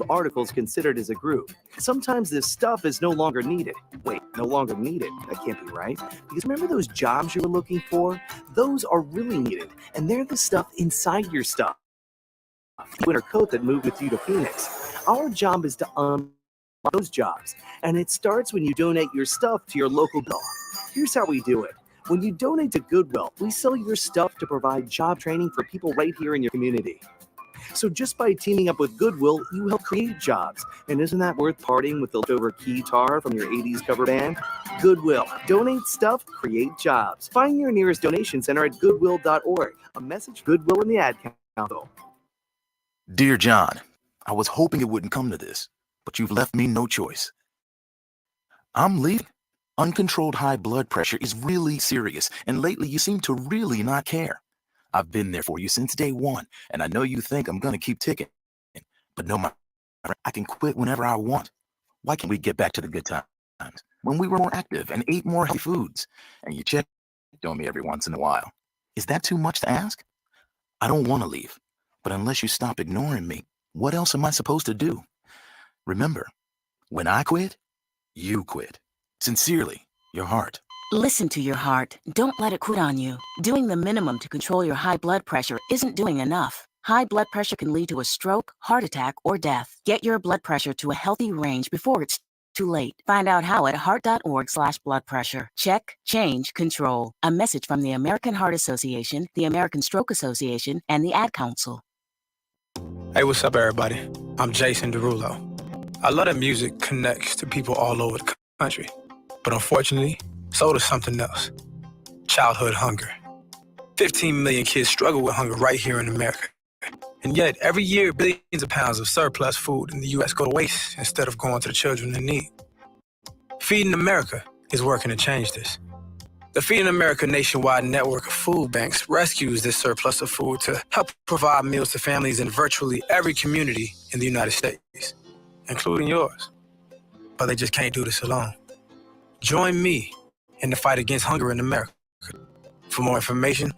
articles considered as a group. Sometimes this stuff is no longer needed. Wait, no longer needed? That can't be right. Because remember those jobs you were looking for? Those are really needed, and they're the stuff inside your stuff. Winter coat that moved with you to Phoenix. Our job is to those jobs, and it starts when you donate your stuff to your local Goodwill. Here's how we do it. When you donate to Goodwill, we sell your stuff to provide job training for people right here in your community. So just by teaming up with Goodwill, you help create jobs. And isn't that worth partying with the leftover keytar from your 80s cover band? Goodwill. Donate stuff, create jobs. Find your nearest donation center at goodwill.org. A message Goodwill in the Ad Council. Dear John, I was hoping it wouldn't come to this, but you've left me no choice. I'm leaving. Uncontrolled high blood pressure is really serious, and lately you seem to really not care. I've been there for you since day one, and I know you think I'm going to keep ticking. But no matter, I can quit whenever I want. Why can't we get back to the good times when we were more active and ate more healthy foods, and you check on me every once in a while? Is that too much to ask? I don't want to leave, but unless you stop ignoring me, what else am I supposed to do? Remember, when I quit, you quit. Sincerely, your heart. Listen to your heart. Don't let it quit on you. Doing the minimum to control your high blood pressure isn't doing enough. High blood pressure can lead to a stroke, heart attack, or death. Get your blood pressure to a healthy range before it's too late. Find out how at heart.org/blood pressure. Check, change, control. A message from the American Heart Association, the American Stroke Association, and the Ad Council. Hey, what's up, everybody? I'm Jason Derulo. I love that music connects to people all over the country. But unfortunately, so does something else. Childhood hunger. 15 million kids struggle with hunger right here in America. And yet, every year, billions of pounds of surplus food in the U.S. go to waste instead of going to the children in need. Feeding America is working to change this. The Feeding America nationwide network of food banks rescues this surplus of food to help provide meals to families in virtually every community in the United States, including yours. But they just can't do this alone. Join me in the fight against hunger in America. For more information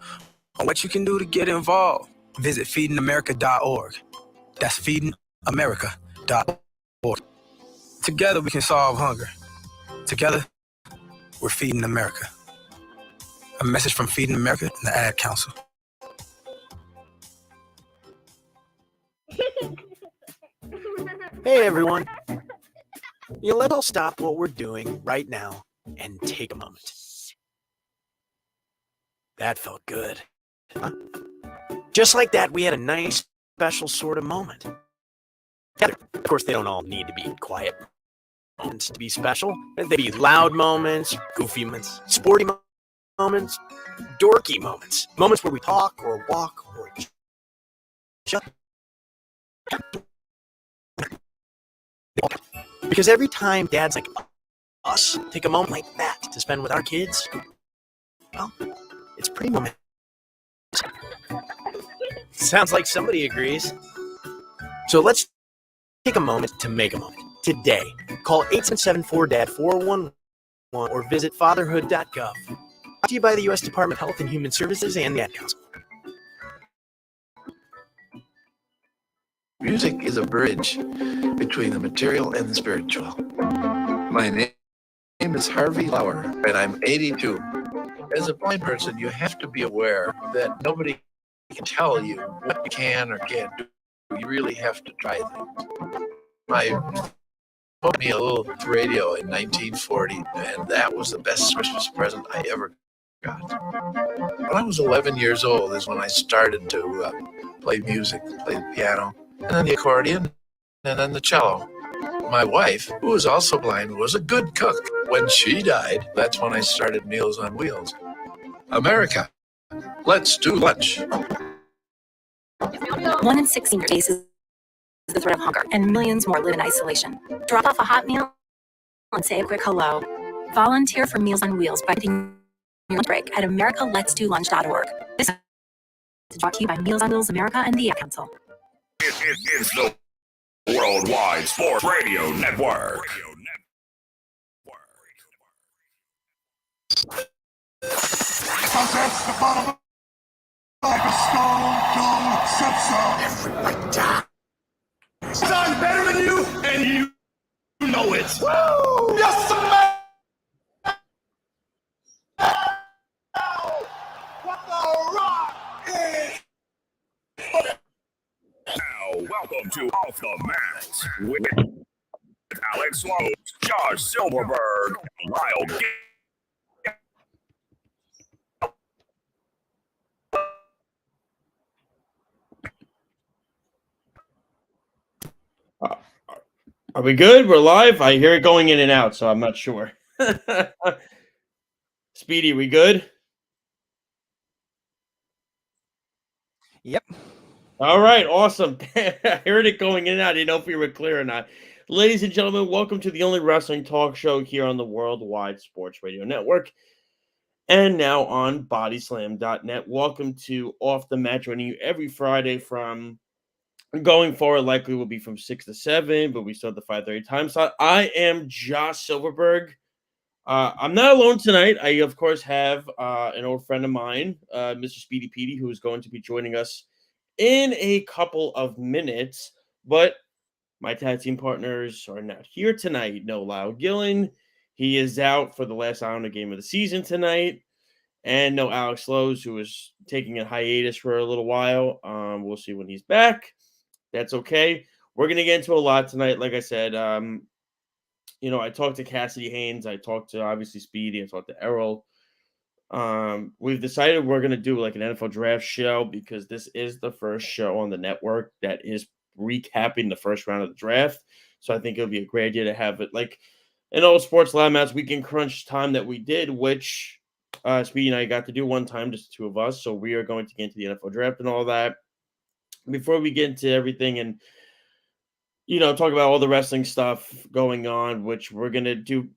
on what you can do to get involved, visit feedingamerica.org. That's feedingamerica.org. Together we can solve hunger. Together, we're feeding America. A message from Feeding America and the Ad Council. Hey everyone. Let's all stop what we're doing right now and take a moment. That felt good. Huh? Just like that, we had a nice, special sort of moment. Of course, they don't all need to be quiet moments to be special. They be loud moments, goofy moments, sporty moments, dorky moments. Moments where we talk or walk or just... Because every time dads like us take a moment like that to spend with our kids, well, it's pretty moment. Sounds like somebody agrees. So let's take a moment to make a moment. Today, call 8774-DAD-411 or visit fatherhood.gov. Brought to you by the U.S. Department of Health and Human Services and the Ad Council. Music is a bridge between the material and the spiritual. My name is Harvey Lauer, and I'm 82. As a blind person, you have to be aware that nobody can tell you what you can or can't do. You really have to try things. My bought me a little radio in 1940, and that was the best Christmas present I ever got. When I was 11 years old is when I started to play music, play the piano, and then the accordion, and then the cello. My wife, who was also blind, was a good cook. When she died, that's when I started Meals on Wheels. America, let's do lunch. 1 in 6 seniors faces the threat of hunger, and millions more live in isolation. Drop off a hot meal and say a quick hello. Volunteer for Meals on Wheels by taking your lunch break at americaletsdolunch.org. This is brought to you by Meals on Wheels America and the Ad Council. It's the Worldwide Sports Radio Network. That's the bottom like a stone cold sepsis. Everybody die. Son, better and you know it. Woo! Yes, sir. What the rock is? Now, welcome to Off the Mat with Alex Sloan, Josh Silverberg, Lyle Gill. Are we good? We're live? I hear it going in and out, so I'm not sure. Speedy, we good? Yep. All right, awesome. I heard it going in and out. I didn't know if we were clear or not. Ladies and gentlemen, welcome to the only wrestling talk show here on the Worldwide Sports Radio Network and now on Bodyslam.net. Welcome to Off the Mat, joining you every Friday from going forward, likely will be from 6 to 7, but we still have the 5:30 time slot. I am Josh Silverberg. I'm not alone tonight. I, of course, have an old friend of mine, Mr. Speedy Petey, who is going to be joining us in a couple of minutes. But my tag team partners are not here tonight. No Lyle Gillen. He is out for the last Islander game of the season tonight. And no Alex Lowe's, who is taking a hiatus for a little while. We'll see when he's back. That's okay. We're going to get into a lot tonight. Like I said, I talked to Cassidy Haynes. I talked to, obviously, Speedy. I talked to Errol. We've decided we're going to do like an NFL draft show because this is the first show on the network that is recapping the first round of the draft. So I think it'll be a great idea to have it like an old Sports Loudmouths weekend crunch time that we did, which Speedy and I got to do one time, just the two of us. So we are going to get into the NFL draft and all that. Before we get into everything and, talk about all the wrestling stuff going on, which we're going to do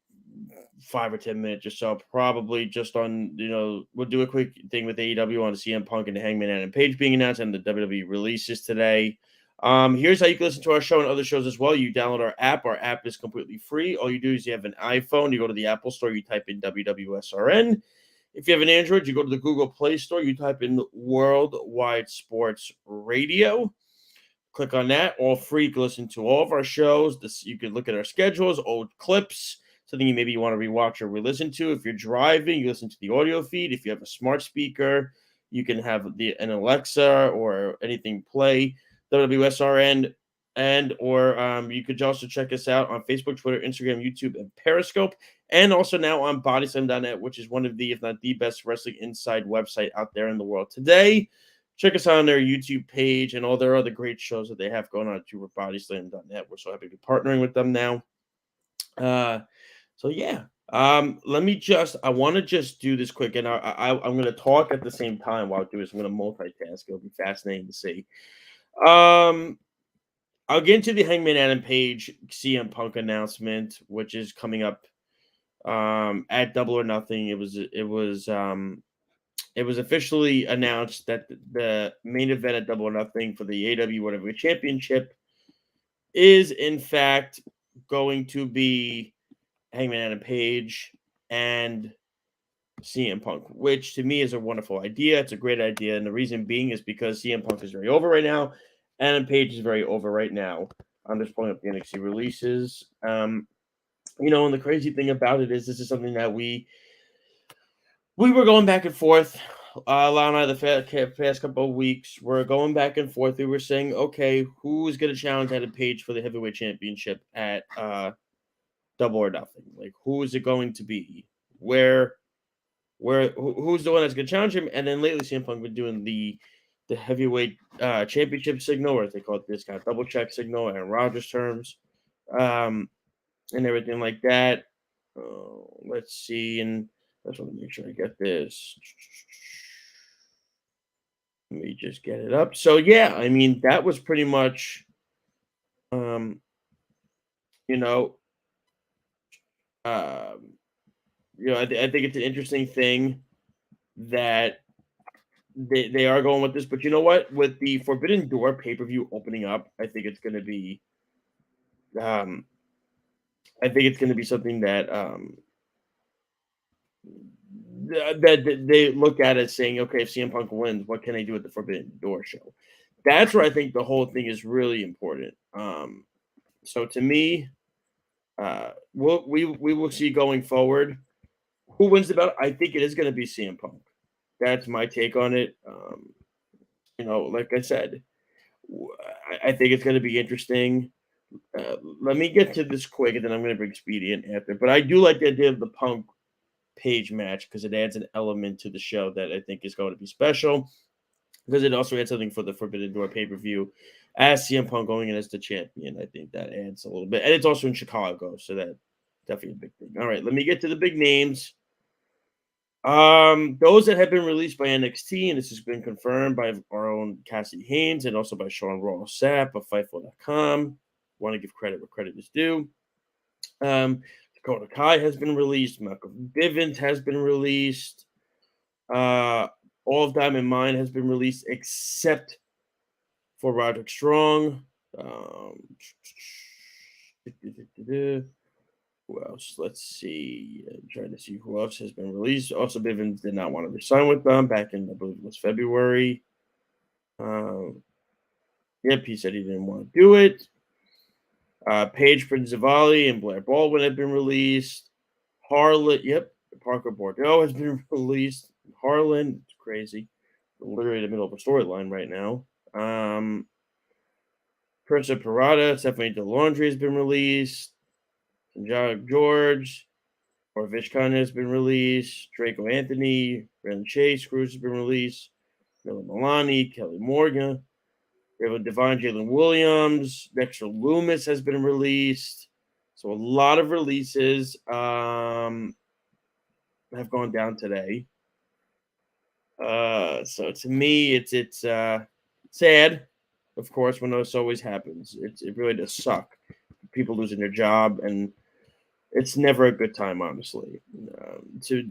5 or 10 minutes or so, probably just on, we'll do a quick thing with AEW on the CM Punk and the Hangman Adam Page being announced and the WWE releases today. Here's how you can listen to our show and other shows as well. You download our app. Our app is completely free. All you do is you have an iPhone, you go to the Apple Store, you type in WWSRN. If you have an Android, you go to the Google Play Store, you type in Worldwide Sports Radio. Click on that. All free. You can listen to all of our shows. You can look at our schedules, old clips, something maybe you want to rewatch or re-listen to. If you're driving, you listen to the audio feed. If you have a smart speaker, you can have an Alexa or anything play WWSRN. Or you could also check us out on Facebook, Twitter, Instagram, YouTube, and Periscope. And also now on Bodyslam.net, which is one of the, if not the best wrestling inside website out there in the world today. Check us out on their YouTube page and all their other great shows that they have going on too with Bodyslam.net. We're so happy to be partnering with them now. So yeah, I want to just do this quick, and I'm going to talk at the same time while I do this. I'm going to multitask. It'll be fascinating to see. I'll get into the Hangman Adam Page CM Punk announcement, which is coming up at Double or Nothing. It was officially announced that the main event at Double or Nothing for the AEW Whatever Championship is in fact going to be Hangman Adam Page and CM Punk, which to me is a wonderful idea. It's a great idea, and the reason being is because CM Punk is very over right now. Adam Page is very over right now. I'm just pulling up the NXT releases. And the crazy thing about it is this is something that we were going back and forth. Lyle and I, the past couple of weeks, we're going back and forth. We were saying, okay, who's going to challenge Adam Page for the heavyweight championship at Double or Nothing? Like, who is it going to be? Who's the one that's going to challenge him? And then lately, CM Punk been doing the heavyweight championship signal, or as they call it, this kind of double check signal, and Rogers terms, and everything like that. Let's see, and I just want to make sure I get this. Let me just get it up. So yeah, I mean that was pretty much, I think it's an interesting thing that they are going with this, but you know what? With the Forbidden Door pay-per-view opening up, I think it's going to be, something that that they look at as saying, okay, if CM Punk wins, what can they do at the Forbidden Door show? That's where I think the whole thing is really important. So to me, we will see going forward who wins the battle. I think it is going to be CM Punk. That's my take on it. Like I said, I think it's going to be interesting. Let me get to this quick, and then I'm going to bring Speedy in after. But I do like the idea of the Punk Page match because it adds an element to the show that I think is going to be special. Because it also adds something for the Forbidden Door pay-per-view as CM Punk going in as the champion. I think that adds a little bit. And it's also in Chicago, so that definitely a big thing. All right, let me get to the big names. Those that have been released by NXT, and this has been confirmed by our own Cassie Haynes and also by Sean Ross Sapp of Fightful.com. Want to give credit where credit is due. Dakota Kai has been released. Malcolm Bivens has been released. All of Diamond Mine has been released except for Roderick Strong. Who else? Let's see. I'm trying to see who else has been released. Also, Bivens did not want to resign with them back in, I believe it was February. Yep, he said he didn't want to do it. Paige Prinzivali and Blair Baldwin have been released. Parker Bordeaux has been released. Harlan, it's crazy. We're literally in the middle of a storyline right now. Persa Parada, Stephanie DeLaundry has been released. Sanjay George, or Vishkan has been released. Draco Anthony, Brandon Chase, Cruz has been released. Miller Milani, Kelly Morgan. We have a Divine Jalen Williams. Dexter Loomis has been released. So a lot of releases have gone down today. So to me, it's sad, of course, when this always happens. It really does suck. People losing their job, and it's never a good time, honestly. To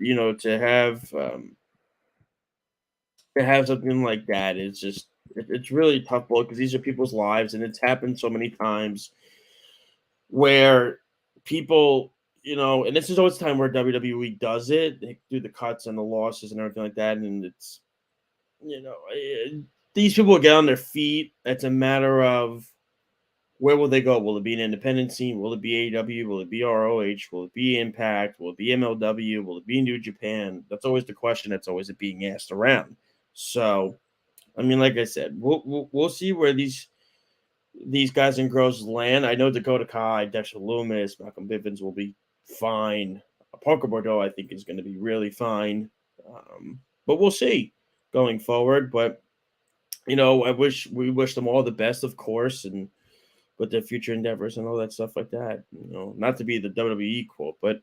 have something like that is just it's really tough blow because these are people's lives, and it's happened so many times where people. And this is always the time where WWE does it. They do the cuts and the losses and everything like that. And it's, these people get on their feet. It's a matter of where will they go? Will it be an independent scene? Will it be AEW? Will it be ROH? Will it be Impact? Will it be MLW? Will it be New Japan? That's always the question that's always being asked around. So, I mean, like I said, we'll see where these guys and girls land. I know Dakota Kai, Dexter Loomis, Malcolm Bivens will be fine. Parker Bordeaux, I think, is going to be really fine. But we'll see going forward. But, we wish them all the best, of course, and with their future endeavors and all that stuff like that. Not to be the WWE quote, but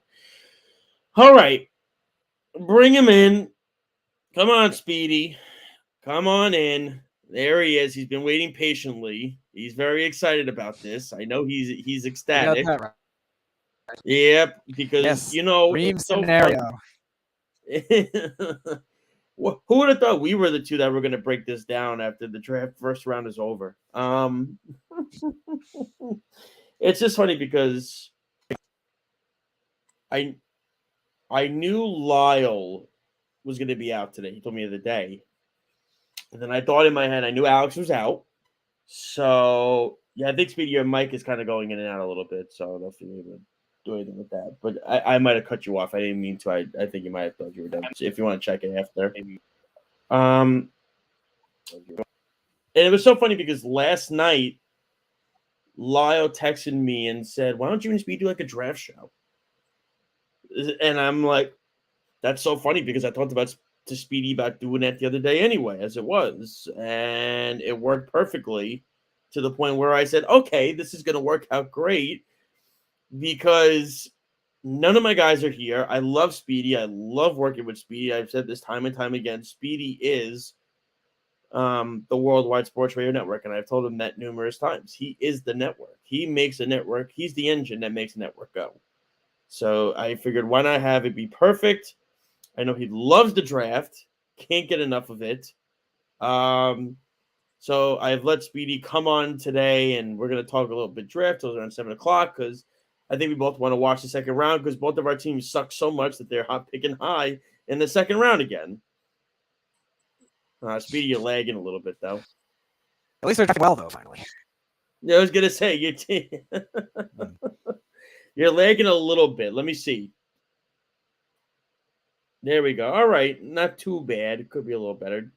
all right. Bring him in. Come on, Speedy. Come on in. There he is. He's been waiting patiently. He's very excited about this. I know he's ecstatic. Right. Yep, because dream it's so scenario. Who would have thought we were the two that were going to break this down after the draft first round is over? It's just funny because I knew Lyle was going to be out today. He told me the other day. And then I thought in my head, I knew Alex was out. So, yeah, I think Speedy, your mic is kind of going in and out a little bit. So I don't know if you're able to do anything with that. But I might have cut you off. I didn't mean to. I think you might have thought you were done. So if you want to check it after. And it was so funny because last night, Lyle texted me and said, why don't you and Speedy do like a draft show? And I'm like, that's so funny because I talked to Speedy about doing that the other day anyway, as it was. And it worked perfectly to the point where I said, okay, this is going to work out great because none of my guys are here. I love Speedy. I love working with Speedy. I've said this time and time again. Speedy is the Worldwide Sports Radio Network, and I've told him that numerous times. He is the network. He makes a network. He's the engine that makes a network go. So I figured, why not have it be perfect? I know he loves the draft. Can't get enough of it. So I've let Speedy come on today, and we're going to talk a little bit draft till around 7 o'clock because I think we both want to watch the second round because both of our teams suck so much that they're picking high in the second round again. Speedy, you're lagging a little bit, though. At least they're doing well, though, finally. I was gonna say you're lagging a little bit. Let me see. There we go. All right, not too bad. It could be a little better.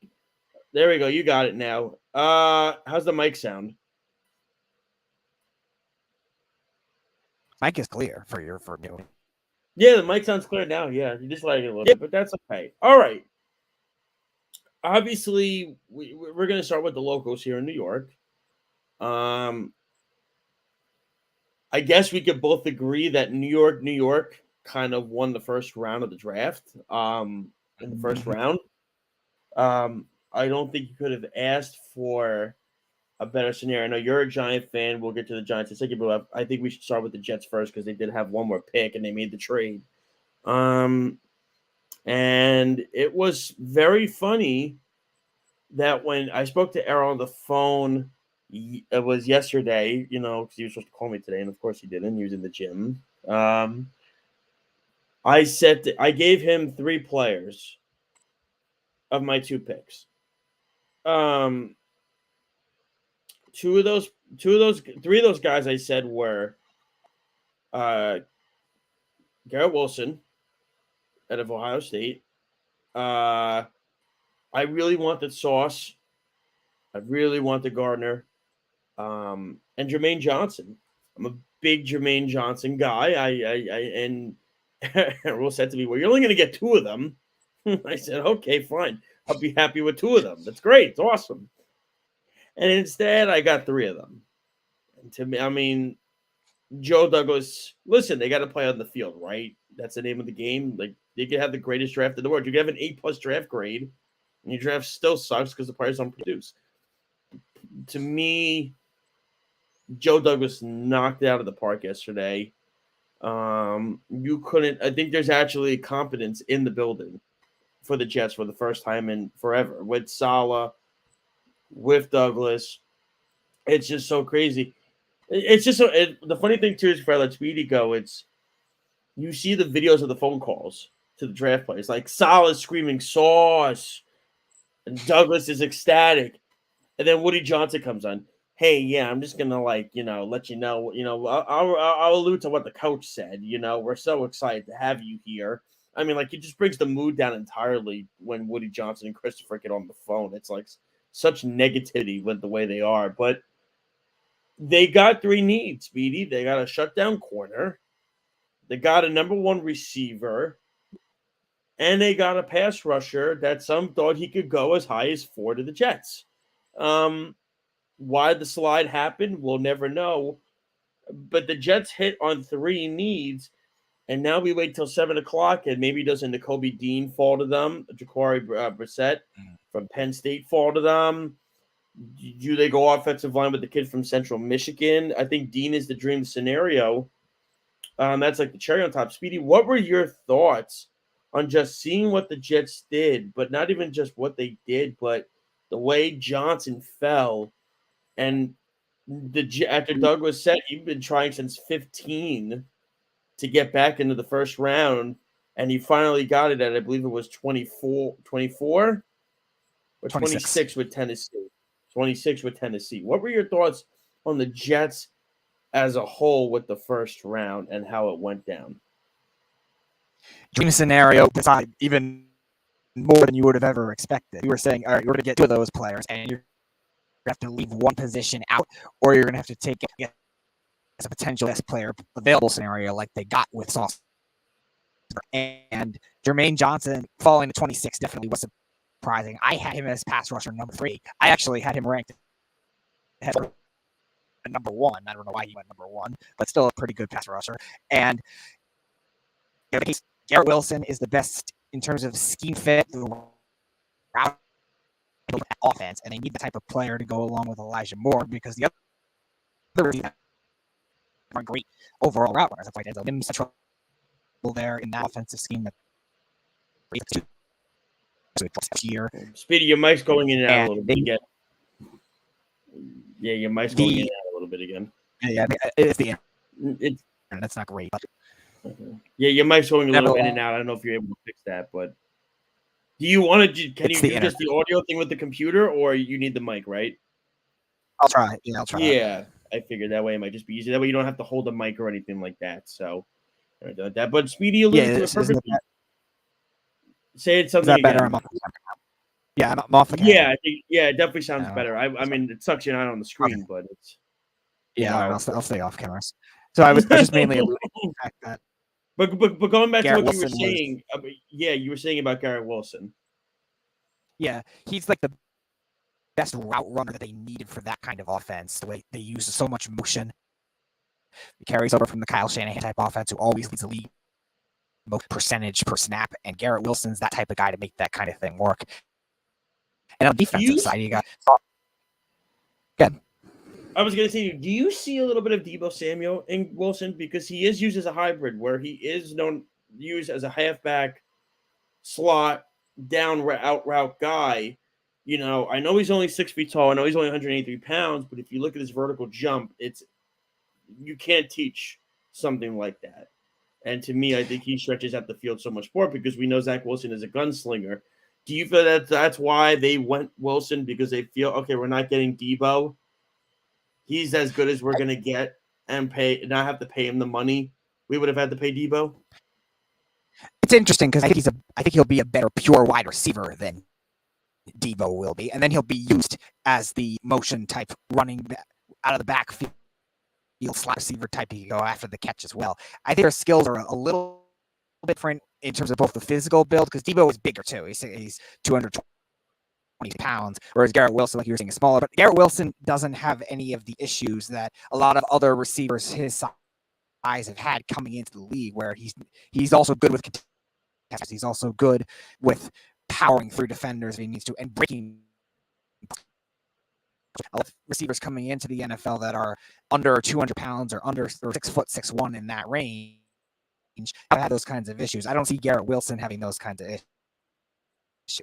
There we go. You got it now. How's the mic sound? Mic is clear for you. Yeah, the mic sounds clear now. Yeah, you just lagging a little bit, but that's okay. All right. Obviously, we're going to start with the locals here in New York. I guess we could both agree that New York kind of won the first round of the draft. In the first round, I don't think you could have asked for a better scenario. I know you're a Giant fan. We'll get to the Giants in a second, but I think we should start with the Jets first because they did have one more pick and they made the trade. And it was very funny that when I spoke to Errol on the phone, it was yesterday, because he was supposed to call me today, and of course he didn't. He was in the gym. I gave him 3 players of my 2 picks. 3 of those guys I said were Garrett Wilson out of Ohio State. I really wanted Sauce. I really wanted Gardner. And Jermaine Johnson. I'm a big Jermaine Johnson guy. And Errol said to me, "Well, you're only going to get 2 of them." I said, "Okay, fine. I'll be happy with 2 of them. That's great. It's awesome." And instead, I got 3 of them. And to me, I mean, Joe Douglas, listen, they got to play on the field, right? That's the name of the game. Like, you can have the greatest draft in the world. You can have an A+ draft grade, and your draft still sucks because the players don't produce. To me, Joe Douglas knocked it out of the park yesterday. You couldn't. I think there's actually confidence in the building for the Jets for the first time in forever with Saleh, with Douglas. It's just so crazy. It's just the funny thing too is, if I let Speedy go, it's you see the videos of the phone calls to the draft players, like Saleh screaming "Sauce," and Douglas is ecstatic, and then Woody Johnson comes on. Hey, yeah, I'm just gonna let you know. I'll allude to what the coach said. We're so excited to have you here. I mean, like, it just brings the mood down entirely when Woody Johnson and Christopher get on the phone. It's like such negativity with the way they are, but they got 3 needs, Speedy. They got a shutdown corner, they got a number 1 receiver, and they got a pass rusher that some thought he could go as high as 4 to the Jets. Why the slide happened, we'll never know. But the Jets hit on 3 needs, and now we wait till 7 o'clock, and maybe doesn't Nakobe Dean fall to them? Ja'Cory Brissett from Penn State fall to them? Do they go offensive line with the kid from Central Michigan? I think Dean is the dream scenario. That's like the cherry on top. Speedy, what were your thoughts on just seeing what the Jets did, but not even just what they did, but the way Johnson fell? And after Douglas said he'd been trying since 15 to get back into the first round, and he finally got it at, I believe it was 24 or 26 with Tennessee. 26 with Tennessee. What were your thoughts on the Jets as a whole with the first round and how it went down? Dream scenario, even more than you would have ever expected. You were saying, all right, you're going to get 2 of those players, and you're going to have to leave one position out, or you're going to have to take it as a potential best player available scenario like they got with Sauce. And Jermaine Johnson falling to 26 definitely was surprising. I had him as pass rusher number 3. I actually had him ranked at number 1. I don't know why he went number 1, but still a pretty good pass rusher. And Garrett Wilson is the best in terms of scheme fit, route offense, and they need the type of player to go along with Elijah Moore, because the other are great overall route runners. That's why Denzel Mims is trouble there in that offensive scheme. Year. Speedy, your mic's going in and out a little bit again. Yeah, your mic's going in and out a little bit again. Yeah, it's that's not great. But yeah, your mic's going a little in and out. I don't know if you're able to fix that, but do you want to? Can you do just the audio thing with the computer, or you need the mic, right? I'll try. Yeah, I'll try. Yeah, I figured that way it might just be easy. That way you don't have to hold a mic or anything like that. So like that. But Speedy alluded to it perfectly. Say it something Is that better? again. I'm off the camera. Yeah, I think it definitely sounds better. I mean, it sucks you're not on the screen, but it's I'll stay off cameras. So I was just mainly alluding to the fact that. But going back Garrett to what you were Wilson saying, you were saying about Garrett Wilson. Yeah, he's like the best route runner that they needed for that kind of offense. The way they use so much motion, it carries over from the Kyle Shanahan type offense, who always leads the league most percentage per snap. And Garrett Wilson's that type of guy to make that kind of thing work. And on the defensive side, you got. Good. I was going to say, do you see a little bit of Deebo Samuel in Wilson? Because he is used as a hybrid where he is used as a halfback slot out route guy. You know, I know he's only 6 feet tall. I know he's only 183 pounds, but if you look at his vertical jump, you can't teach something like that. And to me, I think he stretches out the field so much more because we know Zach Wilson is a gunslinger. Do you feel that that's why they went Wilson, because they feel, okay, we're not getting Deebo? He's as good as we're going to get and not have to pay him the money we would have had to pay Deebo? It's interesting because I think he'll be a better pure wide receiver than Deebo will be, and then he'll be used as the motion type running out of the backfield slot receiver type. He can go after the catch as well. I think their skills are a little different in terms of both the physical build, because Deebo is bigger too. He's 220 pounds, whereas Garrett Wilson, like you were saying, is smaller. But Garrett Wilson doesn't have any of the issues that a lot of other receivers his size have had coming into the league, where he's also good with contests. He's also good with powering through defenders if he needs to and breaking. A lot of receivers coming into the NFL that are under 200 pounds or 6'1" in that range have had those kinds of issues. I don't see Garrett Wilson having those kinds of issues.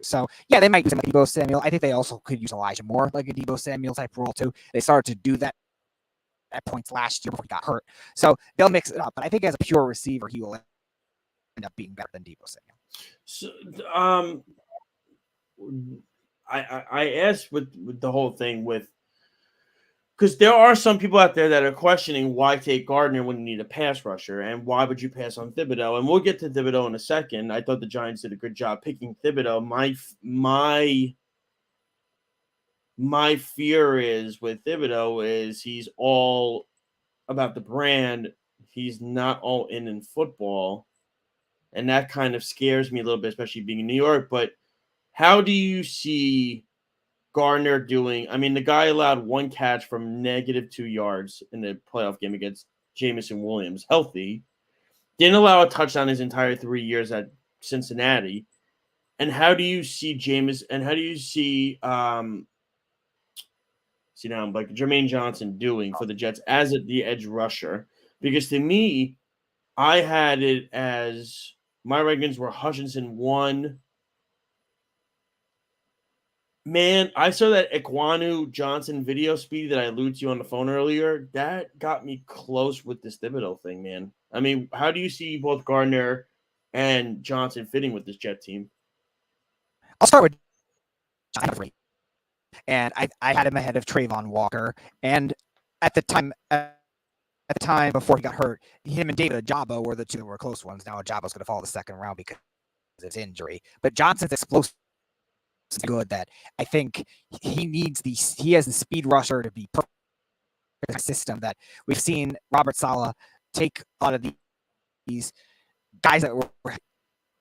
So, yeah, they might use Deebo Samuel. I think they also could use Elijah Moore, like a Deebo Samuel type role, too. They started to do that at points last year before he got hurt. So they'll mix it up. But I think as a pure receiver, he will end up being better than Deebo Samuel. So, I asked with the whole thing because there are some people out there that are questioning why take Gardner when you need a pass rusher, and why would you pass on Thibodeau? And we'll get to Thibodeau in a second. I thought the Giants did a good job picking Thibodeau. My fear is with Thibodeau is he's all about the brand. He's not all in football, and that kind of scares me a little bit, especially being in New York. But how do you see Gardner doing? I mean, the guy allowed one catch from -2 yards in the playoff game against Jameson Williams, healthy. Didn't allow a touchdown his entire 3 years at Cincinnati. And how do you see Jameis? And how do you see Jermaine Johnson doing for the Jets as the edge rusher? Because to me, I had it as my rankings were Hutchinson 1. Man, I saw that Ekwonu Johnson video speed that I alluded to on the phone earlier. That got me close with this Thibodeau thing, man. I mean, how do you see both Gardner and Johnson fitting with this Jet team? I'll start with Johnson. And I had him ahead of Trayvon Walker. And at the time before he got hurt, him and David Ajabo were the two that were close ones. Now Ajabo's going to fall the second round because of his injury. But Johnson's explosive good that I think he has the speed rusher to be perfect in a system that we've seen Robert Saleh take a lot of these guys that were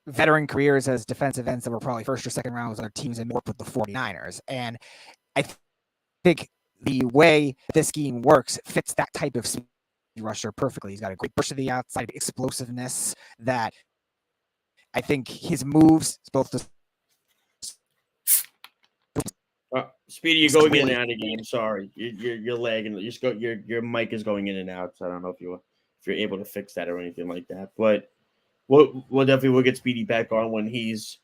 veteran careers as defensive ends that were probably first or second rounds on their teams and worked with the 49ers. And I think the way this scheme works fits that type of speed rusher perfectly. He's got a great burst to the outside, explosiveness that I think his moves, both the Speedy, you're going in and out again. I'm sorry, you're lagging. Your mic is going in and out. So I don't know if you're able to fix that or anything like that. But we'll definitely get Speedy back on when he's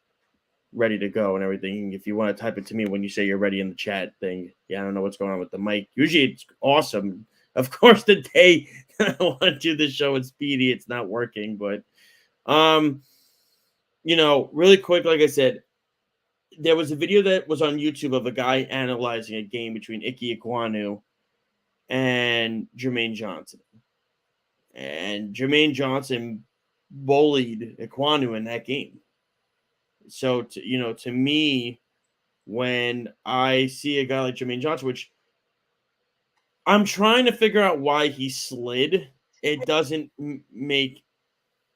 ready to go and everything. If you want to type it to me when you say you're ready in the chat thing. Yeah, I don't know what's going on with the mic. Usually it's awesome. Of course, the day I want to do the show with Speedy, it's not working. But really quick, like I said, there was a video that was on YouTube of a guy analyzing a game between Ike Ekwonu and Jermaine Johnson. And Jermaine Johnson bullied Ekwonu in that game. So, to me, when I see a guy like Jermaine Johnson, which I'm trying to figure out why he slid, it doesn't make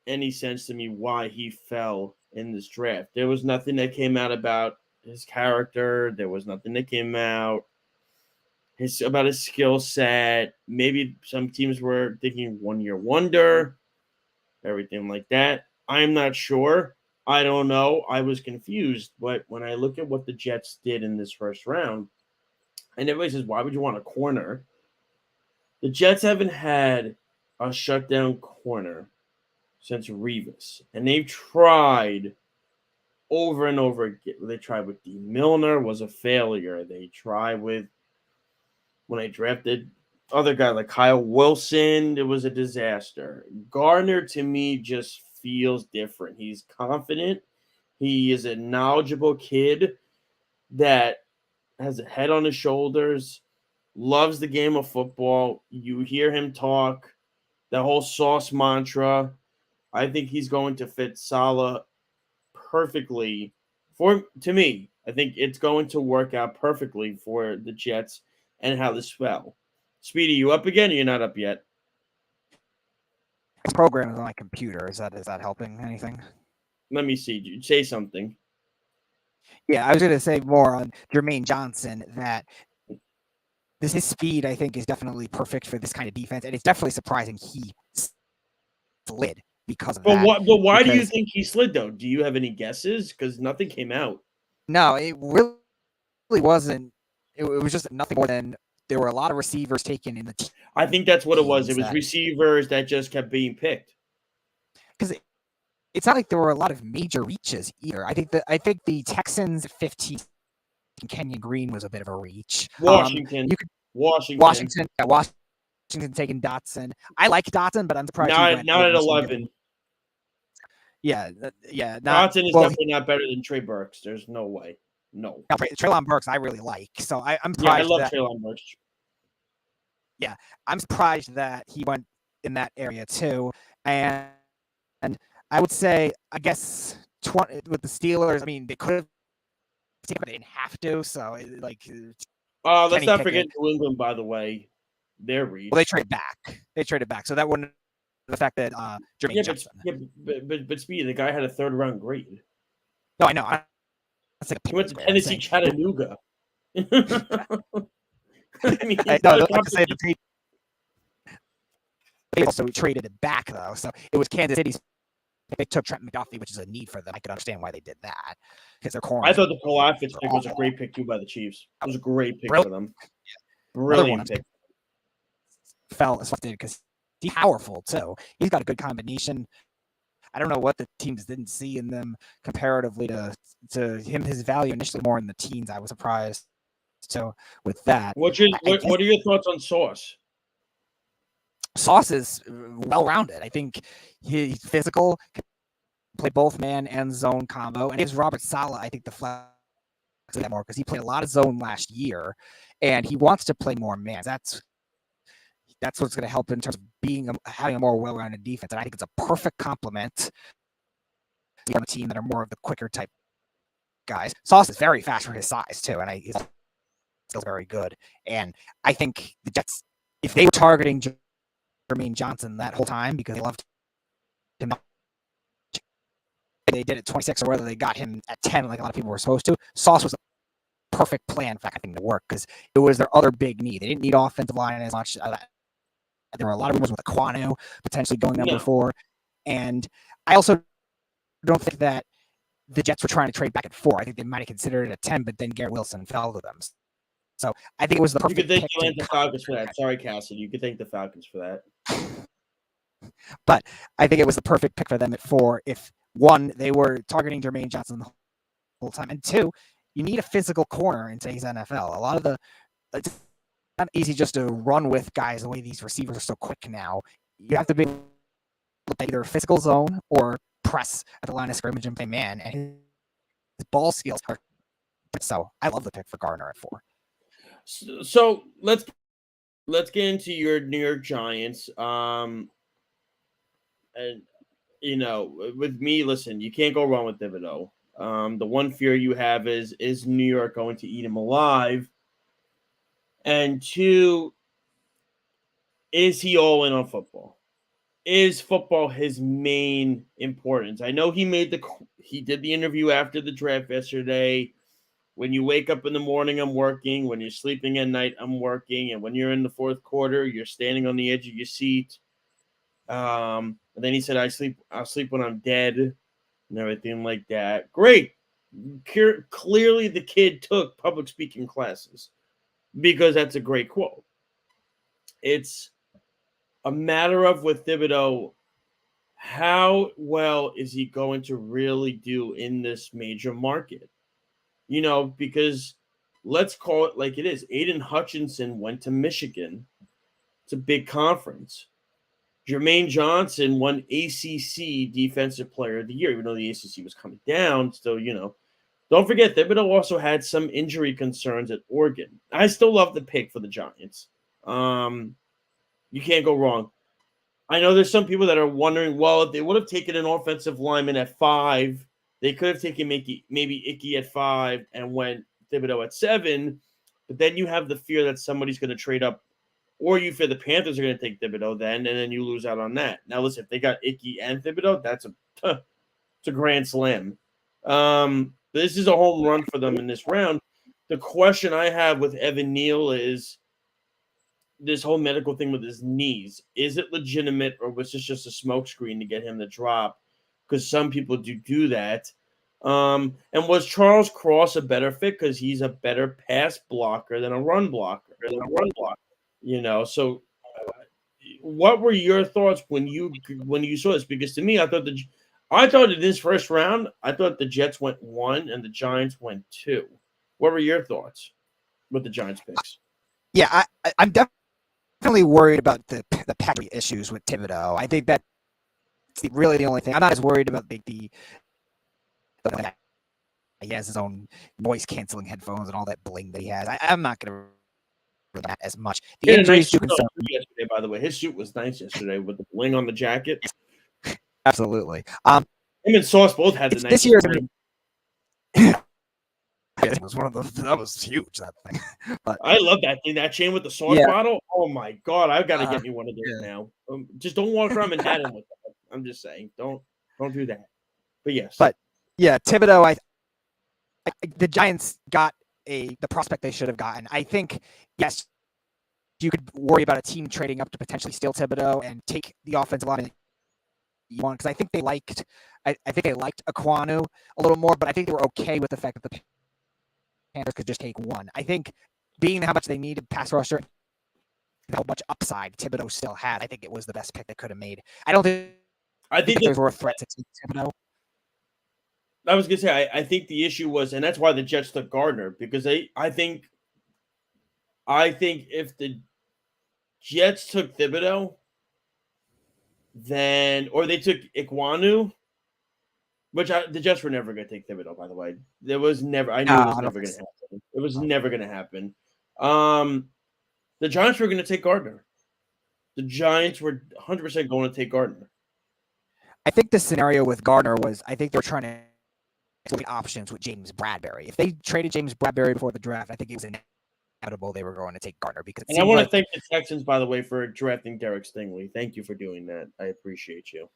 any sense to me why he fell in this draft. There was nothing that came out about his character. There was nothing that came out about his skill set. Maybe some teams were thinking 1 year wonder, everything like that. I'm not sure. I don't know. I was confused. But when I look at what the Jets did in this first round, and everybody says, why would you want a corner? The Jets haven't had a shutdown corner since Revis. And they've tried over and over again. They tried with D. Milner, was a failure. They tried with, when they drafted other guy like Kyle Wilson, it was a disaster. Gardner, to me, just feels different. He's confident. He is a knowledgeable kid that has a head on his shoulders, loves the game of football. You hear him talk, the whole sauce mantra. I think he's going to fit Saleh perfectly. To me, I think it's going to work out perfectly for the Jets and how this fell. Speedy, you up again or you're not up yet? This program is on my computer. Is that helping anything? Let me see. Dude. Say something. Yeah, I was going to say more on Jermaine Johnson, that his speed, I think, is definitely perfect for this kind of defense, and it's definitely surprising he slid because of that. But why do you think he slid, though? Do you have any guesses? Because nothing came out. No, it really wasn't. It was just nothing more than there were a lot of receivers taken in the team. I think that's what it was. It was receivers that just kept being picked. Because it's not like there were a lot of major reaches either. I think the Texans 15, Kenyon Green was a bit of a reach. Washington taking Dotson. I like Dotson, but I'm surprised not at 11. Yeah. Dotson is definitely not better than Trey Burks. There's no way. No. Treylon Burks, I really like. So I'm surprised. Yeah, I love Treylon Burks. Yeah, I'm surprised that he went in that area too. And I would say, I guess, with the Steelers, I mean, they could have, but they didn't have to. So, let's not forget New England, by the way. Their reach. Well, they traded back. So that wouldn't affect that Jermaine Johnson. But Speedy, the guy had a third round grade. No, I know. He went to Tennessee Chattanooga. I mean, I like to say they also traded it back, though. So it was Kansas City's. They took Trent McDuffie, which is a need for them. I could understand why they did that, because they're corners. I thought the Kalafis pick was a great pick, too, by the Chiefs. It was a great pick for them. Brilliant pick. Fell as did because he's powerful, too. He's got a good combination. I don't know what the teams didn't see in them comparatively to him. His value initially more in the teens. I was surprised. So with that, what are your thoughts on Sauce? Sauce is well-rounded. I think he's physical, can play both man and zone combo, and gives Robert Saleh, I think, the flex that more because he played a lot of zone last year, and he wants to play more man. That's what's going to help in terms of having a more well-rounded defense. And I think it's a perfect complement on a team that are more of the quicker type guys. Sauce is very fast for his size too, and he's still very good. And I think the Jets, if they were targeting Jermaine Johnson that whole time because they loved him, they did it 26 or whether they got him at 10 like a lot of people were supposed to. Sauce was a perfect plan for that thing to work because it was their other big need. They didn't need offensive line as much. There were a lot of rumors with Ekwonu potentially going number 4. And I also don't think that the Jets were trying to trade back at 4. I think they might have considered it at 10, but then Garrett Wilson fell to them. So I think it was the perfect pick. You could thank the Falcons for that. Sorry, Cassidy. You could thank the Falcons for that. But I think it was the perfect pick for them at 4. If 1, they were targeting Jermaine Johnson the whole time, and 2, you need a physical corner in today's NFL. A lot of it's not easy just to run with guys the way these receivers are so quick now. You have to be able to play either a physical zone or press at the line of scrimmage and play man, and his ball skills are. So I love the pick for Gardner at 4. So let's let's get into your New York Giants. And with me, listen, you can't go wrong with Thibodeau. The one fear you have is New York going to eat him alive, and two, is he all in on football? Is football his main importance? I know he did the interview after the draft yesterday. When you wake up in the morning, I'm working. When you're sleeping at night, I'm working. And when you're in the fourth quarter, you're standing on the edge of your seat. And then he said, I'll sleep when I'm dead and everything like that. Great. Clearly the kid took public speaking classes because that's a great quote. It's a matter of with Thibodeau, how well is he going to really do in this major market? Because let's call it like it is. Aiden Hutchinson went to Michigan. It's a big conference. Jermaine Johnson won ACC Defensive Player of the Year, even though the ACC was coming down. Still, don't forget, Thibodeau also had some injury concerns at Oregon. I still love the pick for the Giants. You can't go wrong. I know there's some people that are wondering, well, if they would have taken an offensive lineman at 5, they could have taken maybe Icky at 5 and went Thibodeau at 7. But then you have the fear that somebody's going to trade up, or you fear the Panthers are going to take Thibodeau then, and then you lose out on that. Now, listen, if they got Icky and Thibodeau, it's a grand slam. This is a home run for them in this round. The question I have with Evan Neal is this whole medical thing with his knees. Is it legitimate, or was this just a smokescreen to get him to drop? Because some people do that. And was Charles Cross a better fit because he's a better pass blocker than a run blocker? So what were your thoughts when you saw this? Because to me, I thought in this first round, I thought the Jets went 1 and the Giants went 2. What were your thoughts with the Giants picks? Yeah, I'm definitely worried about the pedigree issues with Thibodeau. I think that's really the only thing. I'm not as worried about the he has his own voice canceling headphones and all that bling that he has. I'm not going to that as much. The injuries do concern me. Yesterday, by the way, his suit was nice yesterday with the bling on the jacket. Absolutely. Him and Sauce both had the nice. This year. It was one of those. That was huge. That thing. But I love that thing. That chain with the sauce bottle. Oh my god! I've got to get me one of those now. Just don't walk around Manhattan with that. I'm just saying. Don't do that. But yes. But yeah, Thibodeau. The Giants got the prospect they should have gotten. I think yes, you could worry about a team trading up to potentially steal Thibodeau and take the offensive line you want, because I think they liked. I think they liked Aquanu a little more, but I think they were okay with the fact that the Panthers could just take one. I think being how much they needed pass rusher, and how much upside Thibodeau still had, I think it was the best pick they could have made. I think there's more threat to Thibodeau. I was gonna say I think the issue was, and that's why the Jets took Gardner, because I think if the Jets took Thibodeau, or they took Aquanu, which the Jets were never going to take Thibodeau, by the way. There was never. I knew it was never going to happen. It was never going to happen. The Giants were going to take Gardner. The Giants were 100% going to take Gardner. I think the scenario with Gardner was, I think they're trying to look at options with James Bradberry. If they traded James Bradberry before the draft, I think it was inevitable they were going to take Gardner. Because I want to thank the Texans, by the way, for drafting Derek Stingley. Thank you for doing that. I appreciate you.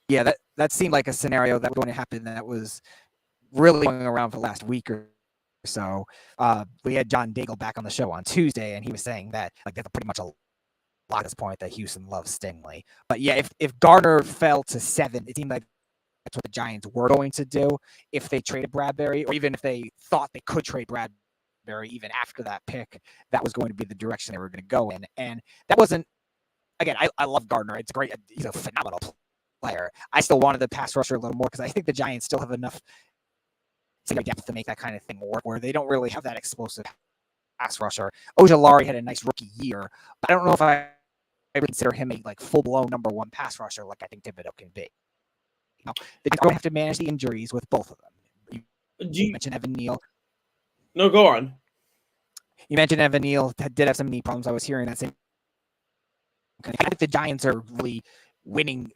Yeah, that seemed like a scenario that was going to happen that was really going around for the last week or so. We had John Daigle back on the show on Tuesday, and he was saying that that's pretty much a lot at this point that Houston loves Stingley. But yeah, if Gardner fell to 7, it seemed like that's what the Giants were going to do if they traded Bradberry, or even if they thought they could trade Bradberry even after that pick, that was going to be the direction they were going to go in. And that wasn't, again, I love Gardner. It's great. He's a phenomenal player. I still wanted the pass rusher a little more because I think the Giants still have enough depth to make that kind of thing work, where they don't really have that explosive pass rusher. Ojulari had a nice rookie year, but I don't know if I would consider him a full-blown number 1 pass rusher like I think Thibodeau can be. They're going to have to manage the injuries with both of them. You mentioned Evan Neal. No, go on. You mentioned Evan Neal did have some knee problems. I was hearing that same. I think the Giants are really winning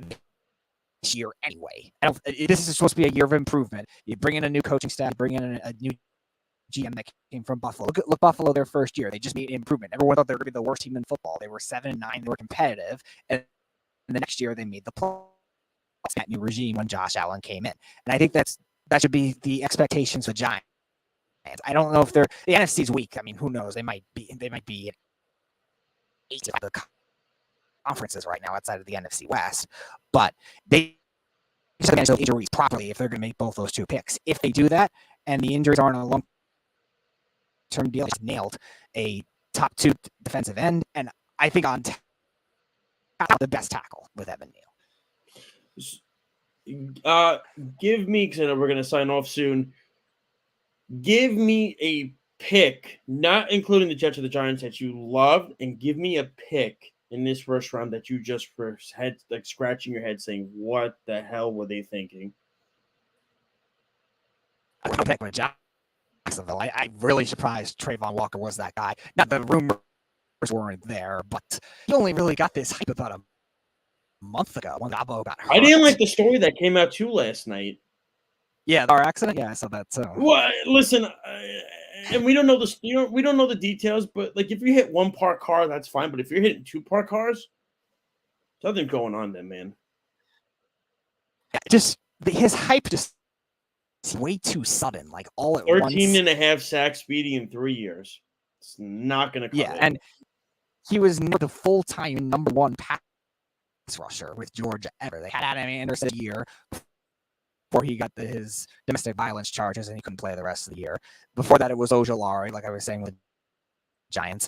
this year anyway. This is supposed to be a year of improvement. You bring in a new coaching staff, you bring in a new GM that came from Buffalo. Look Buffalo their first year. They just made improvement. Everyone thought they were going to be the worst team in football. They were 7-9. They were competitive. And the next year they made the playoffs. That new regime when Josh Allen came in. And I think that should be the expectations for Giants. I don't know if the NFC's weak. I mean, who knows? They might be 8 of the conferences right now outside of the NFC West, but they just have to manage those injuries properly if they're going to make both those two picks. If they do that, and the injuries aren't a long-term deal, just nailed a top 2 defensive end, and I think on the best tackle with Evan Neal. Give me, because I know we're going to sign off soon. Give me a pick, not including the Jets or the Giants that you loved, and give me a pick in this first round that you just had like scratching your head saying, what the hell were they thinking? Neal. I'll pick with Jacksonville. I'm really surprised Trayvon Walker was that guy. Not the rumors weren't there, but he only really got this hype about a month ago when Gabo got hurt. I didn't like the story that came out too last night. Yeah, our accident. Yeah, I saw that too. Well, listen, and we don't know this. We don't know the details. But like, if you hit one parked car, that's fine. But if you're hitting 2 parked cars, something going on there, man. Just his hype just way too sudden. Like all at 13.5 sacks, Speedy in 3 years. It's not going to come. Yeah, and he was the full-time #1 pass rusher with Georgia ever. They had Adam Anderson a year before he got his domestic violence charges and he couldn't play the rest of the year. Before that, it was Ojulari, like I was saying with Giants.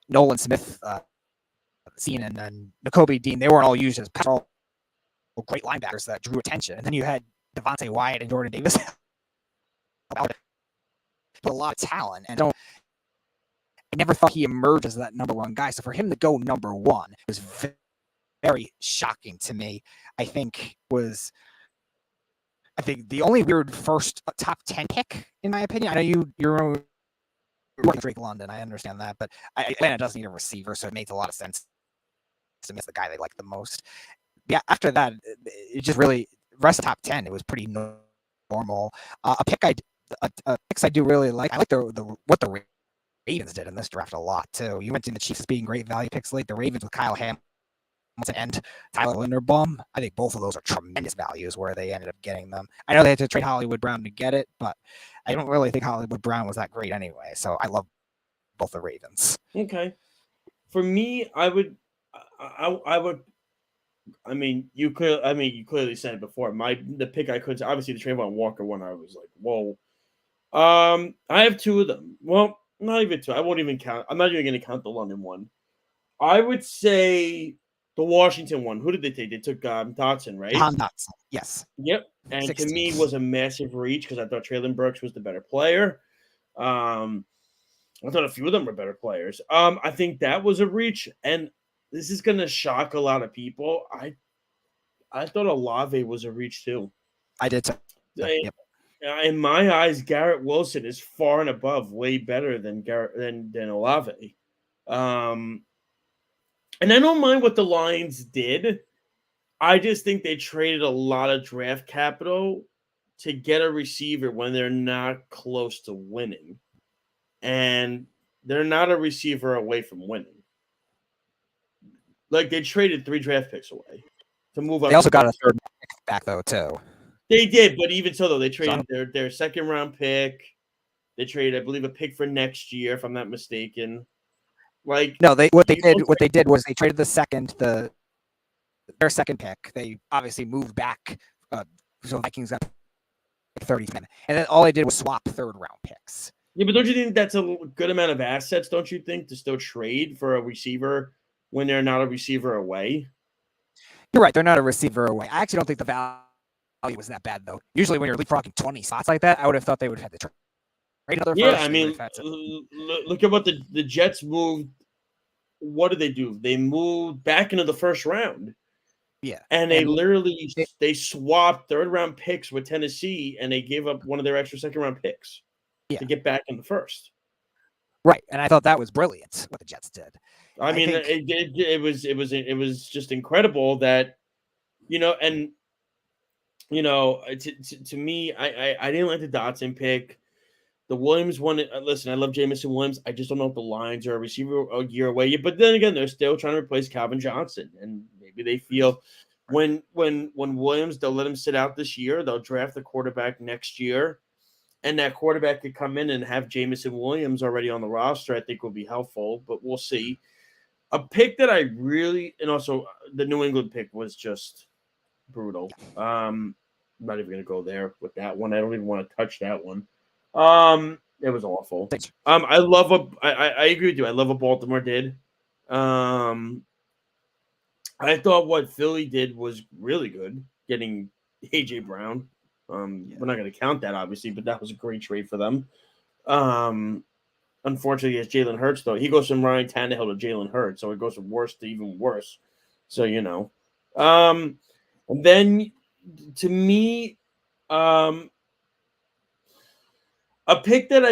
Nolan Smith, and Nakobe Dean, they weren't all used as great linebackers that drew attention. And then you had Devontae Wyatt and Jordan Davis. A lot of talent, and I never thought he emerged as that #1 guy. So for him to go #1 was very shocking to me. I think the only weird first top 10 pick, in my opinion. I know you're Drake London. I understand that, but Atlanta does need a receiver, so it makes a lot of sense to me as the guy they like the most. Yeah, after that, it just really rest of top 10. It was pretty normal. Picks I do really like. I like what the Ravens did in this draft a lot too. You mentioned the Chiefs as being great value picks late. The Ravens with Kyle Hamilton and Tyler Linderbaum, I think both of those are tremendous values where they ended up getting them. I know they had to trade Hollywood Brown to get it, but I don't really think Hollywood Brown was that great anyway. So I love both the Ravens. Okay. For me, I would. I mean, you clearly said it before. The pick I could obviously the Trayvon Walker one. I was like, whoa. I have 2 of them. Well, not even 2. I won't even count. I'm not even going to count the London one. I would say the Washington one. Who did they take? They took Dotson, right? Dotson, yes. Yep. And 16. to me was a massive reach because I thought Traylon Burks was the better player. I thought a few of them were better players. I think that was a reach, and this is going to shock a lot of people. I thought Olave was a reach too. I did too. Yep. In my eyes, Garrett Wilson is far and above, way better than Olave. And I don't mind what the Lions did. I just think they traded a lot of draft capital to get a receiver when they're not close to winning. And they're not a receiver away from winning. Like, they traded 3 draft picks away to move up. They also got a 3rd pick back, though, too. They did, but even so, though, they traded their 2nd-round pick. They traded, I believe, a pick for next year, if I'm not mistaken. Like, no, what they did was they traded their 2nd pick. They obviously moved back, so Vikings got 30 men, and then all they did was swap 3rd-round picks. Yeah, but don't you think that's a good amount of assets? Don't you think to still trade for a receiver when they're not a receiver away? You're right; they're not a receiver away. I actually don't think the value was that bad, though. Usually, when you're leapfrogging 20 spots like that, I would have thought they would have had to trade another. Yeah, I mean, look at what the Jets moved. What did they do? They moved back into the 1st round. Yeah. And they And literally it- they swapped third-round picks with Tennessee, and they gave up one of their extra second-round picks Yeah. to get back in the first. Right. And I thought that was brilliant what the Jets did. I mean, think it was just incredible that, and to me, I didn't like the Dotson pick. The Williams one. Listen, I love Jamison Williams. I just don't know if the Lions are a receiver a year away. But then again, they're still trying to replace Calvin Johnson, and maybe they feel when Williams, they'll let him sit out this year. They'll draft the quarterback next year, and that quarterback could come in and have Jamison Williams already on the roster. I think would be helpful, but we'll see. A pick that I really, and also the New England pick was just brutal. I'm not even going to go there with that one. I don't even want to touch that one. It was awful. I agree with you. I love what Baltimore did. I thought what Philly did was really good, getting AJ Brown. We're not going to count that obviously, but that was a great trade for them. Unfortunately, it's Jalen Hurts though. He goes from Ryan Tannehill to Jalen Hurts, so it goes from worse to even worse. So and then to me, a pick that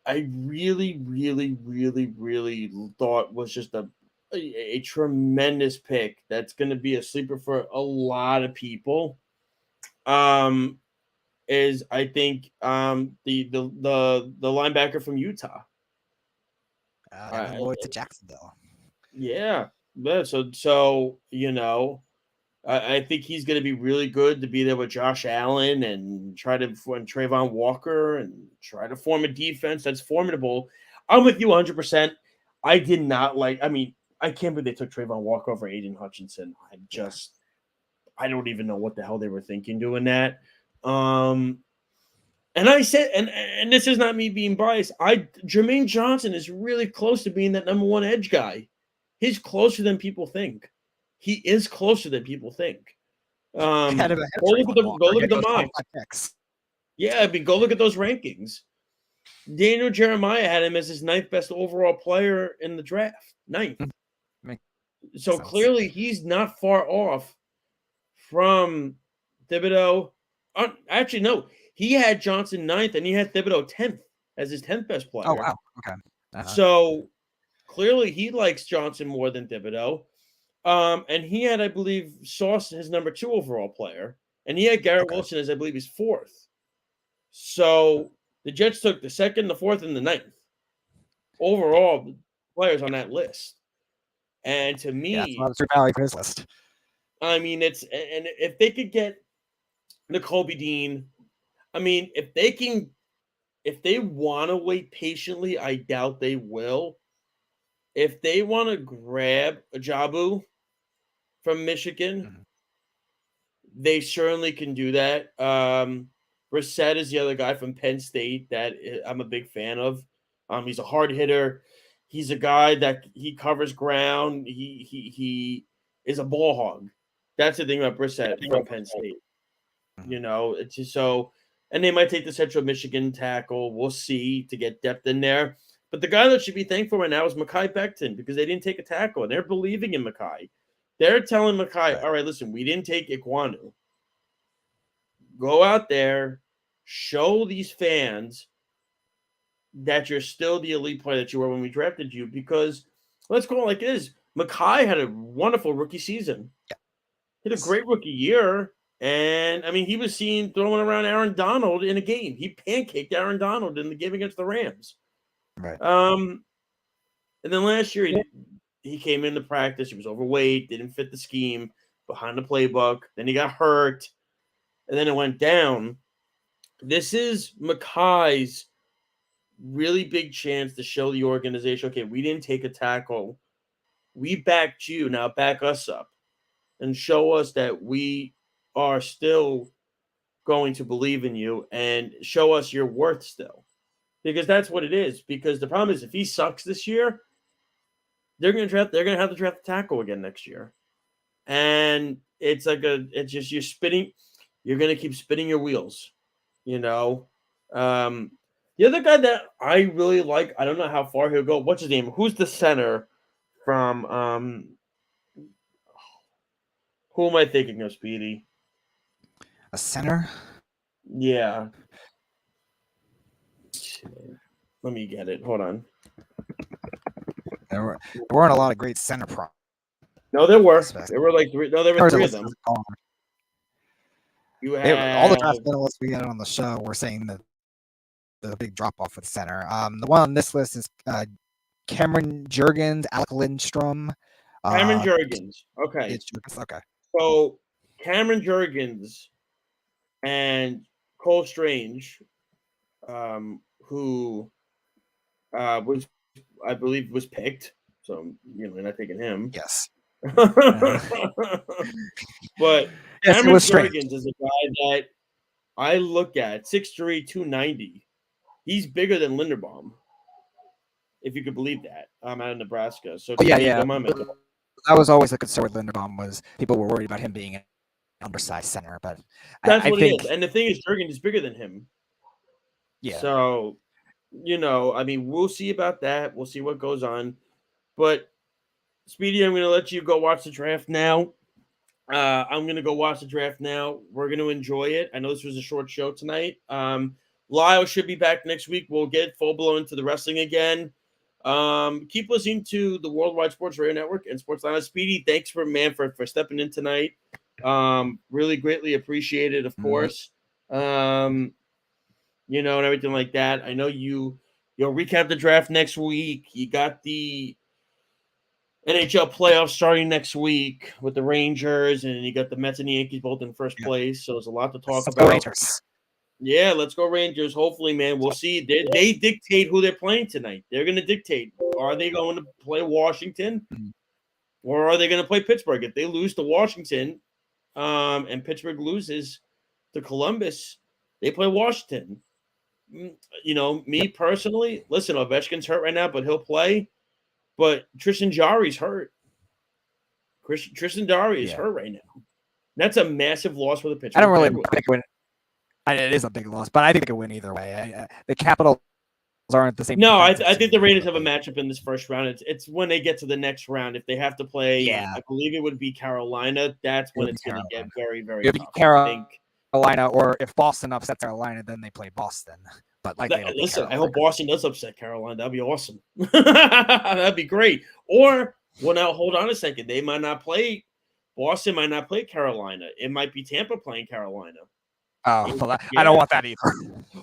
I really, really, really, really thought was just a tremendous pick that's going to be a sleeper for a lot of people. Is I think the linebacker from Utah. To Jacksonville. Yeah. So I think he's going to be really good to be there with Josh Allen and try to form Trayvon Walker and try to form a defense that's formidable. I'm with you 100%. I did not like. I mean, I can't believe they took Trayvon Walker over Aiden Hutchinson. I don't even know what the hell they were thinking doing that. And I said, and this is not me being biased. Jermaine Johnson is really close to being that number one edge guy. He's closer than people think. He is closer than people think. Go look at the mock. Yeah, I mean, go look at those rankings. Daniel Jeremiah had him as his 9th best overall player in the draft. 9th. So clearly he's not far off from Thibodeau. Actually, no. He had Johnson 9th and he had Thibodeau 10th as his 10th best player. Oh, wow. Okay. So clearly he likes Johnson more than Thibodeau. And he had, I believe, Sauce his number 2 overall player. And he had Garrett Wilson as, I believe, his 4th. So the Jets took the 2nd, the 4th, and the 9th overall players on that list. And to me, that's not a true value for his list. I mean, and if they could get Nakobe Dean, I mean, if they want to wait patiently, I doubt they will. If they want to grab Ajabu from Michigan, they certainly can do that. Brissett is the other guy from Penn State that I'm a big fan of. He's a hard hitter. He's a guy that he covers ground. He is a ball hog. That's the thing about Brissett from Penn State. It's just so, and they might take the Central Michigan tackle. We'll see to get depth in there. But the guy that should be thankful right now is Mekhi Becton because they didn't take a tackle and they're believing in Mekhi. They're telling Mekhi, all right, listen, we didn't take Ikwanu. Go out there, show these fans that you're still the elite player that you were when we drafted you because let's call it like this. Mekhi had a wonderful rookie season. He had a great rookie year. And, I mean, he was seen throwing around Aaron Donald in a game. He pancaked Aaron Donald in the game against the Rams. Right. And then last year, he came into practice. He was overweight, didn't fit the scheme, behind the playbook. Then he got hurt, and then it went down. This is Mekhi's really big chance to show the organization, okay, we didn't take a tackle. We backed you. Now back us up and show us that we are still going to believe in you and show us your worth still. Because that's what it is. Because the problem is if he sucks this year, they're going to have to draft the tackle again next year. And it's just you're going to keep spinning your wheels, The other guy that I really like, I don't know how far he'll go. What's his name? Who's the center from Who am I thinking of, Speedy? A center? Yeah. Let me get it. Hold on. There weren't a lot of great center No, there were. prospects. There were like three. No, there were three of them. You All had the draft analysts we had on the show were saying that the big drop off with center. The one on this list is Cameron Jurgens, Alec Lindstrom. Cameron Jurgens. Okay. It's Jurgens, okay. So Cameron Jurgens and Cole Strange, who was, I believe, was picked. So you're not taking him. Yes. But Yes, Cameron Strange. Jurgens is a guy that I look at 6'3", 290. He's bigger than Linderbaum, if you could believe that. Out of Nebraska. So Yeah. come on, man. That was always the concern with Linderbaum, was people were worried about him being an undersized center, but That's I what think it is. And the thing is, Jurgens is bigger than him. yeah. So, I mean, we'll see about that. We'll see what goes on. But Speedy, I'm going to let you go watch the draft now. I'm going to go watch the draft now. We're going to enjoy it. I know this was a short show tonight. Lyle should be back next week. We'll get full-blown into the wrestling again. Keep listening to the Worldwide Sports Radio Network and Sportsline. Speedy, thanks for stepping in tonight. Really greatly appreciated, of course. And everything like that. I know you'll recap the draft next week. You got the NHL playoffs starting next week with the Rangers, and you got the Mets and the Yankees both in first place. So there's a lot to talk about. Rangers. Yeah, let's go Rangers. Hopefully, man, we'll see. They dictate who they're playing tonight. They're going to dictate. Are they going to play Washington, or are they going to play Pittsburgh? If they lose to Washington, and Pittsburgh loses to Columbus, they play Washington. Me personally, listen, Ovechkin's hurt right now, but he'll play. But Tristan Jarry's hurt. Tristan Jarry is hurt right now. That's a massive loss for the Pittsburgh. I don't really think win. It is a big loss, but I think they could win either way. The Capitals aren't the same. No, I think the Rangers have a matchup in this first round. It's when they get to the next round. If they have to play, I believe it would be Carolina. That's when it's going to get very, very tough. Carolina, or if Boston upsets Carolina, then they play Boston. But listen, I hope Boston does upset Carolina. That'd be awesome. That'd be great. Or, well, now hold on a second. They might not play. Boston might not play Carolina. It might be Tampa playing Carolina. Oh, well, I don't want that either.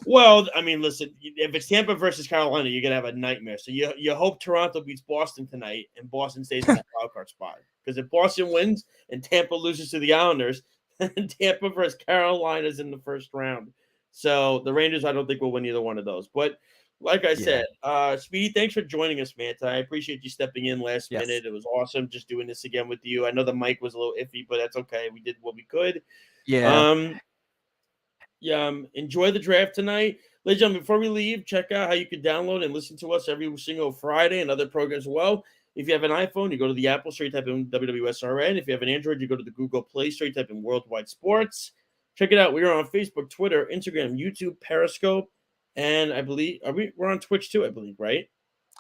Well, I mean, listen, if it's Tampa versus Carolina, you're gonna have a nightmare. So you hope Toronto beats Boston tonight and Boston stays in the wild card spot. Because if Boston wins and Tampa loses to the Islanders, then Tampa versus Carolina's in the first round. So the Rangers, I don't think will win either one of those. But like I said, Speedy, thanks for joining us, man. I appreciate you stepping in last minute. It was awesome just doing this again with you. I know the mic was a little iffy, but that's okay. We did what we could. Yeah. Enjoy the draft tonight. Ladies and gentlemen, before we leave, check out how you can download and listen to us every single Friday and other programs as well. If you have an iPhone, you go to the Apple Store, you type in WWSRN. If you have an Android, you go to the Google Play Store, you type in Worldwide Sports. Check it out. We are on Facebook, Twitter, Instagram, YouTube, Periscope, and I believe we're on Twitch too, I believe, right?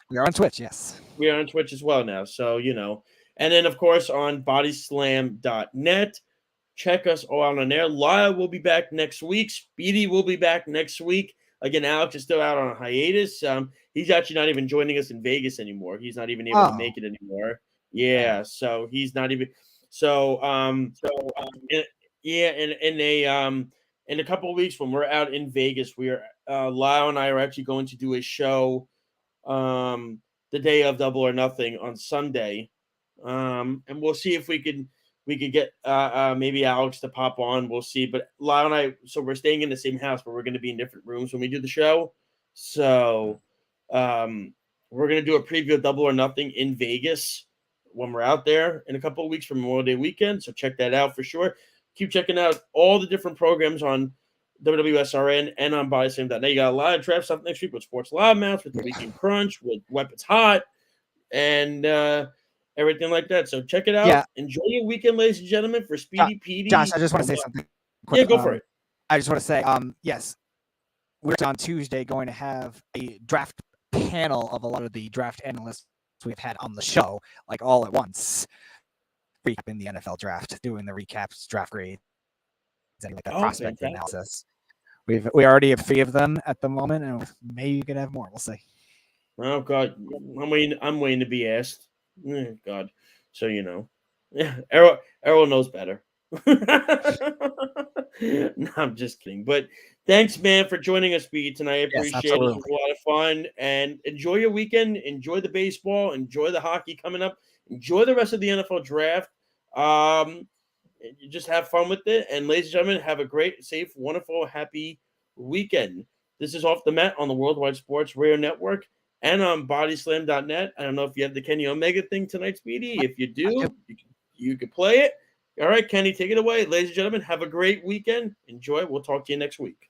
We are on Twitch, yes. We are on Twitch as well now, so And then, of course, on bodyslam.net. Check us all out on there. Lyle will be back next week. Speedy will be back next week. Again, Alex is still out on a hiatus. He's actually not even joining us in Vegas anymore. He's not even able to make it anymore. Yeah, so he's not even. In a couple of weeks when we're out in Vegas, Lyle and I are actually going to do a show, the day of Double or Nothing on Sunday, and we'll see if we could get maybe Alex to pop on. We'll see. But Lyle and I, so we're staying in the same house, but we're going to be in different rooms when we do the show. So we're going to do a preview of Double or Nothing in Vegas when we're out there in a couple of weeks for Memorial Day weekend. So check that out for sure. Keep checking out all the different programs on WWSRN and on bodyslam.net. You got a lot of draft stuff next week with Sports Live Mounts, with the Weekend Crunch, with Weapons Hot, and everything like that. So check it out. Yeah. Enjoy your weekend, ladies and gentlemen, for Speedy PD. Josh, I just want to say something quick. Yeah, go for it. I just want to say, yes, we're on Tuesday going to have a draft panel of a lot of the draft analysts we've had on the show, like all at once. recap in the NFL draft, doing the recaps, draft grades, and like that Oh, prospect fantastic. analysis. We already have 3 of them at the moment, and maybe you can have more. We'll see. Oh God, I'm waiting to be asked. God, so you know, yeah, Errol knows better. No, I'm just kidding. But thanks, man, for joining us, Speedy, tonight. I Yes, appreciate it. It was absolutely. a lot of fun. And enjoy your weekend. Enjoy the baseball. Enjoy the hockey coming up. Enjoy the rest of the NFL draft. You just have fun with it. And ladies and gentlemen, have a great, safe, wonderful, happy weekend. This is Off the Mat on the Worldwide Sports Radio Network and on bodyslam.net. I don't know if you have the Kenny Omega thing tonight, Speedy. If you do, you can play it. All right, Kenny, take it away. Ladies and gentlemen, have a great weekend. Enjoy. We'll talk to you next week.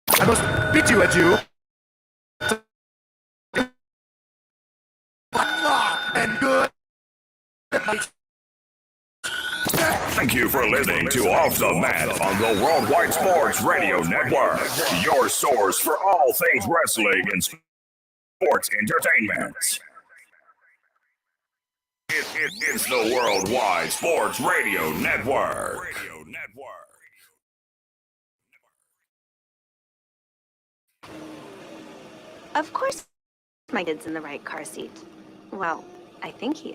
I must bid you adieu. And good. Thank you for listening to Off the Mat on the Worldwide Sports Radio Network, your source for all things wrestling and sports entertainment. It's the Worldwide Sports Radio Network. Of course, my kid's in the right car seat. Well, I think he is.